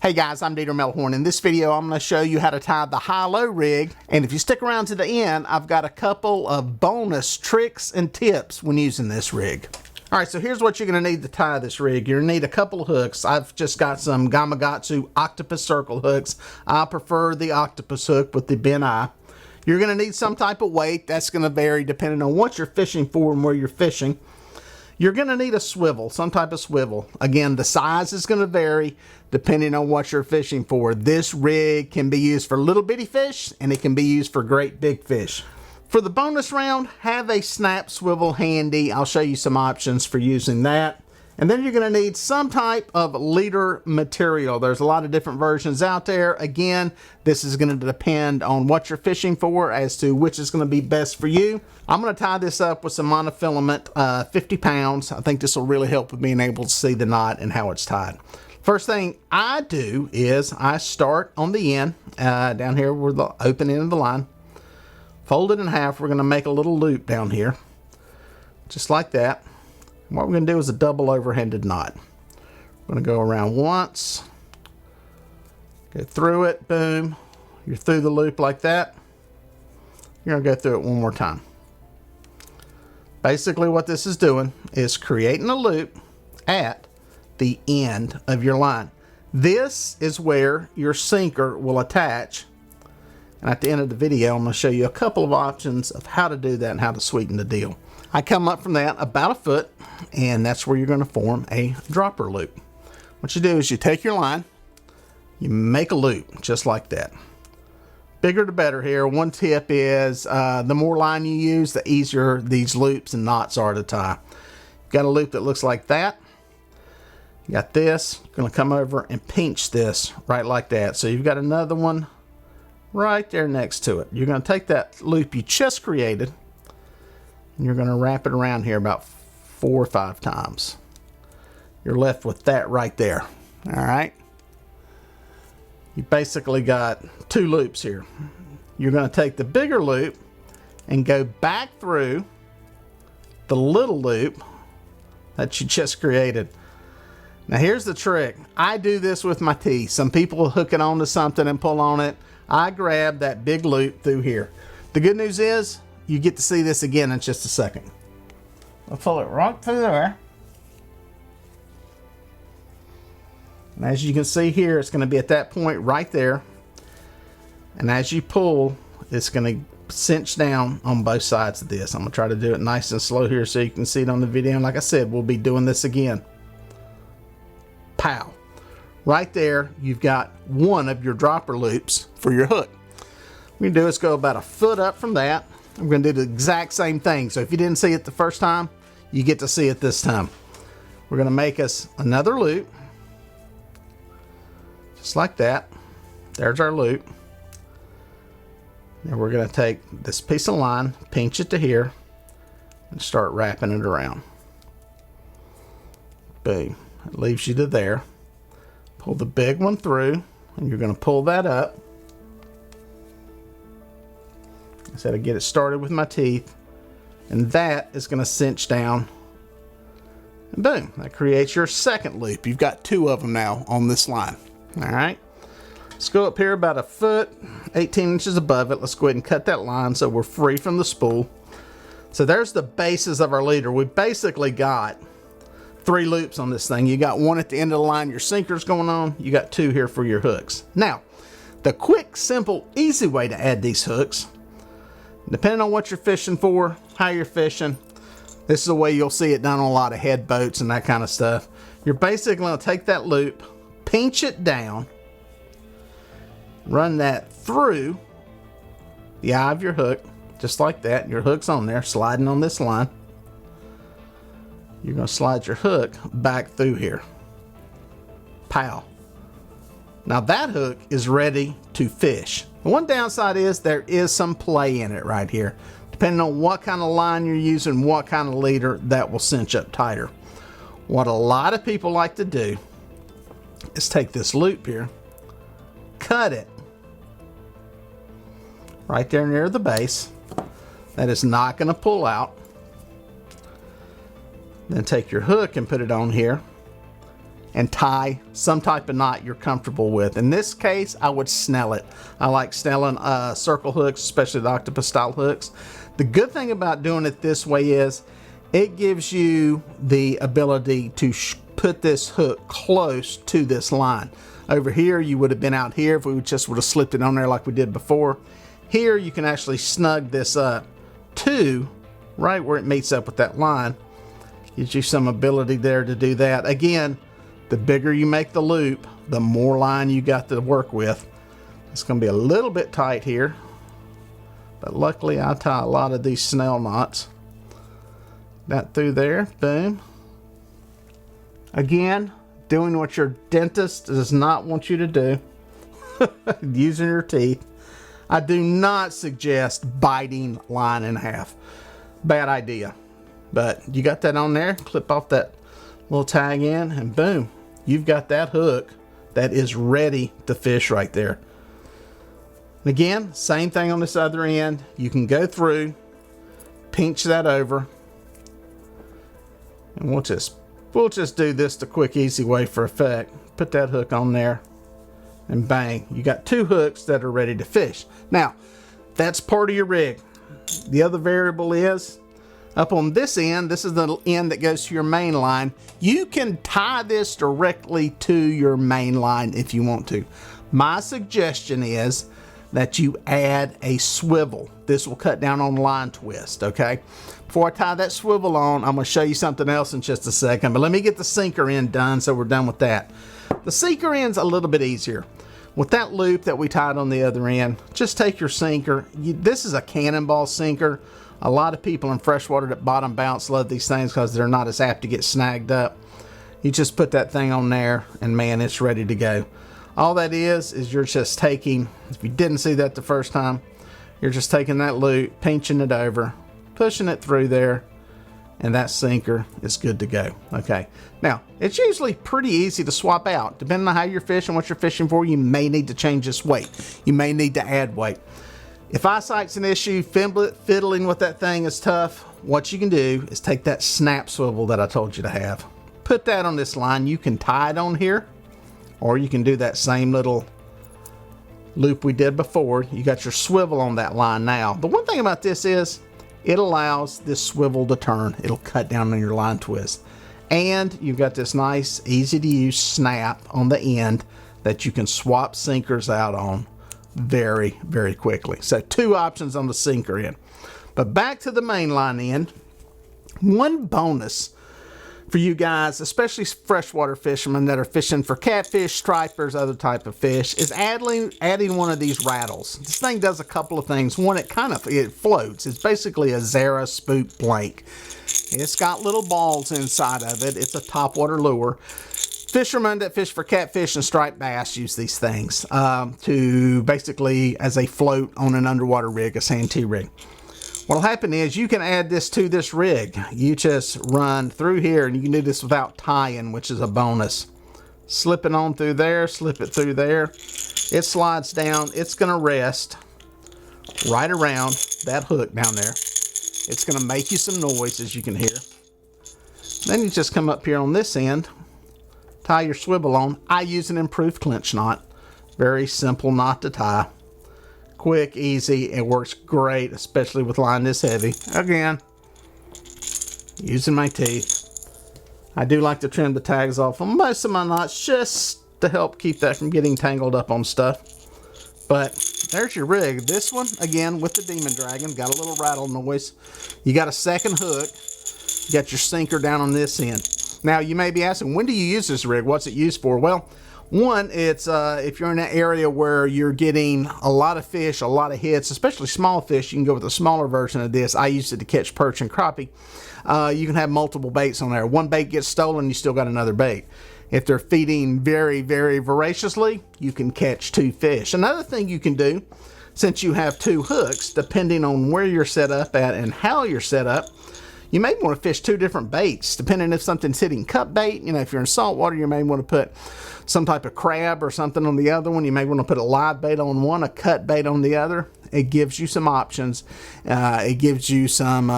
Hey guys, I'm Melhorn. In this video, I'm going to show you how to tie the high-low rig. And if you stick around to the end, I've got a couple of bonus tricks and tips when using this rig. All right, so here's what you're going to need to tie this rig. You're going to need a couple of hooks. I've just got some Gamakatsu octopus circle hooks. I prefer the octopus hook with the bent eye. You're going to need some type of weight. That's going to vary depending on what you're fishing for and where you're fishing. You're going to need a swivel, some type of swivel. Again, the size is going to vary depending on what you're fishing for. This rig can be used for little bitty fish and it can be used for great big fish. For the bonus round, have a snap swivel handy. I'll show you some options for using that. And then you're going to need some type of leader material. There's a lot of different versions out there. Again, this is going to depend on what you're fishing for as to which is going to be best for you. I'm going to tie this up with some monofilament, 50 pounds. I think this will really help with being able to see the knot and how it's tied. First thing I do is I start on the end, down here where the open end of the line. Fold it in half. We're going to make a little loop down here, just like that. What we're going to do is a double overhanded knot. We're going to go around once, go through it, boom. You're through the loop like that. You're going to go through it one more time. Basically what this is doing is creating a loop at the end of your line. This is where your sinker will attach. And at the end of the video, I'm going to show you a couple of options of how to do that and how to sweeten the deal. I come up from that about a foot, and that's where you're going to form a dropper loop. What you do is you take your line, you make a loop just like that. Bigger the better here. One tip is the more line you use, the easier these loops and knots are to tie. You've got a loop that looks like that. You got this. You're going to come over and pinch this right like that. So you've got another one right there next to it. You're going to take that loop you just created, and you're going to wrap it around here about 4 or 5 times. You're left with that right there. All right. You basically got 2 loops here. You're going to take the bigger loop and go back through the little loop that you just created. Now here's the trick. I do this with my teeth. Some people will hook it onto something and pull on it. I grab that big loop through here. The good news is you get to see this again in just a second. I'll pull it right through there. And as you can see here, it's going to be at that point right there. And as you pull, it's going to cinch down on both sides of this. I'm going to try to do it nice and slow here so you can see it on the video. And like I said, we'll be doing this again. Pow. Right there, you've got one of your dropper loops for your hook. What we're going to do is go about a foot up from that. I'm going to do the exact same thing. So if you didn't see it the first time, you get to see it this time. We're going to make us another loop. Just like that. There's our loop. Now we're going to take this piece of line, pinch it to here, and start wrapping it around. Boom. It leaves you to there. Pull the big one through, and you're going to pull that up. I said I get it started with my teeth, and that is going to cinch down. And boom, that creates your second loop. You've got 2 of them now on this line. All right, let's go up here about a foot, 18 inches above it. Let's go ahead and cut that line so we're free from the spool. So there's the basis of our leader. We basically got 3 loops on this thing. You got one at the end of the line, your sinker's going on. You got 2 here for your hooks. Now, the quick, simple, easy way to add these hooks, depending on what you're fishing for, how you're fishing, this is the way you'll see it done on a lot of head boats and that kind of stuff. You're basically going to take that loop, pinch it down, run that through the eye of your hook, just like that. Your hook's on there, sliding on this line. You're going to slide your hook back through here. Pow. Now that hook is ready to fish. The one downside is there is some play in it right here. Depending on what kind of line you're using, what kind of leader, that will cinch up tighter. What a lot of people like to do is take this loop here, cut it right there near the base. That is not going to pull out. Then take your hook and put it on here. and tie some type of knot you're comfortable with. In this case, I would snell it. I like snelling circle hooks, especially the octopus style hooks. The good thing about doing it this way is it gives you the ability to put this hook close to this line. Over here, you would have been out here if we just would have slipped it on there like we did before. Here, you can actually snug this up to right where it meets up with that line. Gives you some ability there to do that. Again, the bigger you make the loop, the more line you got to work with. It's going to be a little bit tight here, but luckily I tie a lot of these snell knots. That through there, boom. Again, doing what your dentist does not want you to do, using your teeth. I do not suggest biting line in half. Bad idea. But you got that on there, clip off that little tag in, and boom, you've got that hook that is ready to fish right there. Again, same thing on this other end. You can go through, pinch that over, and we'll just do this the quick, easy way for effect. Put that hook on there, and bang, you got two hooks that are ready to fish. Now, that's part of your rig. The other variable is, up on this end, this is the end that goes to your main line. You can tie this directly to your main line if you want to. My suggestion is that you add a swivel. This will cut down on line twist, okay? Before I tie that swivel on, I'm gonna show you something else in just a second, but let me get the sinker end done so we're done with that. The sinker end's a little bit easier. With that loop that we tied on the other end, just take your sinker. This is a cannonball sinker. A lot of people in freshwater that bottom bounce love these things because they're not as apt to get snagged up. You just put that thing on there and man, it's ready to go. All that is you're just taking, if you didn't see that the first time, you're just taking that loop, pinching it over, pushing it through there, and that sinker is good to go. Okay, now it's usually pretty easy to swap out. Depending on how you're fishing, what you're fishing for, you may need to change this weight. You may need to add weight. If eyesight's an issue, fiddling with that thing is tough, what you can do is take that snap swivel that I told you to have. Put that on this line. You can tie it on here, or you can do that same little loop we did before. You got your swivel on that line now. The one thing about this is it allows this swivel to turn. It'll cut down on your line twist. And you've got this nice, easy to use snap on the end that you can swap sinkers out on very, very quickly. So two options on the sinker end. But back to the main line end. One bonus for you guys, especially freshwater fishermen that are fishing for catfish, stripers, other type of fish, is adding one of these rattles. This thing does a couple of things. One, it floats. It's basically a Zara spook blank. It's got little balls inside of it. It's a topwater lure. Fishermen that fish for catfish and striped bass use these things to basically as a float on an underwater rig, a santee rig. What'll happen is you can add this to this rig. You just run through here, and you can do this without tying, which is a bonus. Slip it on through there, slip it through there. It slides down. It's going to rest right around that hook down there. It's going to make you some noise, as you can hear. Then you just come up here on this end, tie your swivel on. I use an improved clinch knot. Very simple knot to tie. Quick, easy, it works great, especially with line this heavy. Again, using my teeth. I do like to trim the tags off on most of my knots just to help keep that from getting tangled up on stuff. But there's your rig. This one, again, with the Demon Dragon, got a little rattle noise. You got a second hook. You got your sinker down on this end. Now, you may be asking, when do you use this rig? What's it used for? Well, one, it's if you're in an area where you're getting a lot of fish, a lot of hits, especially small fish, you can go with a smaller version of this. I used it to catch perch and crappie. You can have multiple baits on there. One bait gets stolen, you still got another bait. If they're feeding very, very voraciously, you can catch two fish. Another thing you can do, since you have two hooks, depending on where you're set up at and how you're set up, you may want to fish two different baits, depending if something's hitting cut bait. You know, if you're in saltwater, you may want to put some type of crab or something on the other one. You may want to put a live bait on one, a cut bait on the other. It gives you some options. It gives you some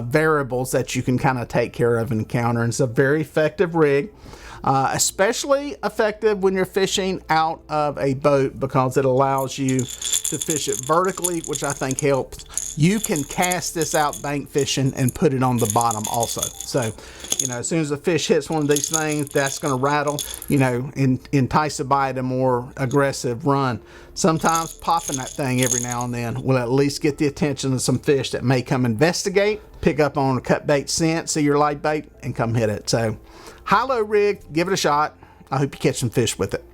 variables that you can kind of take care of and encounter. And it's a very effective rig. Especially effective when you're fishing out of a boat because it allows you to fish it vertically, which I think helps. You can cast this out bank fishing and put it on the bottom also. So, you know, as soon as a fish hits one of these things, that's going to rattle, you know, and entice it by a more aggressive run. Sometimes popping that thing every now and then will at least get the attention of some fish that may come investigate, pick up on a cut bait scent, see your light bait, and come hit it. So, high-low rig, give it a shot. I hope you catch some fish with it.